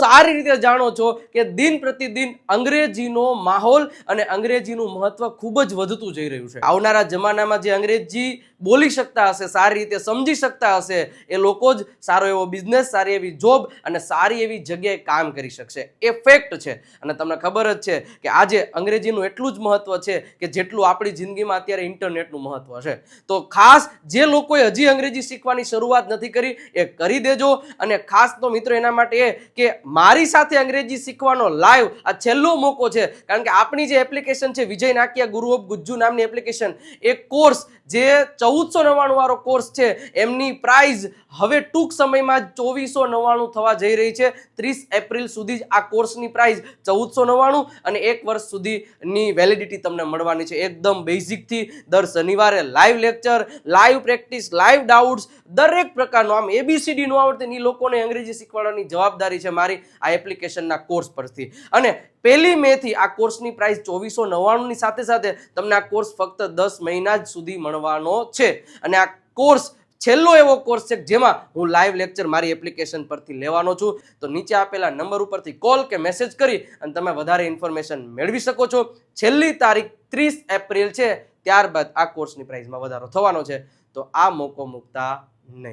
સારી રીતે જાણો છો કે દિન પ્રતિદિન અંગ્રેજીનો માહોલ અને અંગ્રેજીનું મહત્વ ખૂબ જ વધતું જઈ રહ્યું છે. આવનારા જમાનામાં જે અંગ્રેજી બોલી શકતા હશે, સારી રીતે સમજી શકતા હશે, એ લોકો જ સારો એવો બિઝનેસ, સારી એવી જોબ અને સારી એવી જગ્યાએ કામ કરી શકશે. એ ફેક્ટ છે. અને તમને ખબર જ છે કે આજે અંગ્રેજીનું એટલું જ મહત્વ છે કે જેટલું આપણી જિંદગીમાં અત્યારે ઇન્ટરનેટનું મહત્વ છે. તો ખાસ જે લોકોએ હજી અંગ્રેજી શીખવાની શરૂઆત નથી કરી એ કરી દેજો. અને ખાસ તો મિત્રો એના માટે એ કે મારી સાથે અંગ્રેજી શીખવાનો લાઈવ આ છેલ્લો મોકો છે. કારણ કે આપણી જે એપ્લિકેશન છે વિજય નાકિયા ગુરુ ઓફ ગુજ્જુ નામની એપ્લિકેશન, એ કોર્સ જે 1499 વાળો કોર્સ છે એમની પ્રાઇઝ હવે ટૂંક સમયમાં 2499 થવા જઈ રહી છે. 30 એપ્રિલ સુધી જ આ કોર્સની પ્રાઇઝ 1499 અને 1 વર્ષ સુધીની વેલિડિટી તમને મળવાની છે. એકદમ બેઝિકથી દર શનિવારે live lecture, live practice, live doubts, દરેક પ્રકારનો. આમ ABCD નો આવડતે એ લોકોને અંગ્રેજી શીખવાડવાની જવાબદારી છે મારી આ એપ્લિકેશનના કોર્સ પરથી. અને 1 મે થી આ કોર્સની પ્રાઇસ 2499 ની સાથે સાથે તમને આ કોર્સ ફક્ત 10 મહિના જ સુધી મળવાનો છે. અને આ કોર્સ છેલ્લો એવો કોર્સ છે જેમાં હું લાઈવ લેક્ચર મારી એપ્લિકેશન પરથી લેવાનો છું. તો નીચે આપેલા નંબર ઉપરથી કોલ કે મેસેજ કરી અને તમે વધારે ઇન્ફોર્મેશન મેળવી શકો છો. છેલ્લી તારીખ 30 એપ્રિલ છે, ત્યારબાદ આ કોર્સની પ્રાઇસમાં વધારો થવાનો છે. તો આ મોકો મૂકતા નહીં.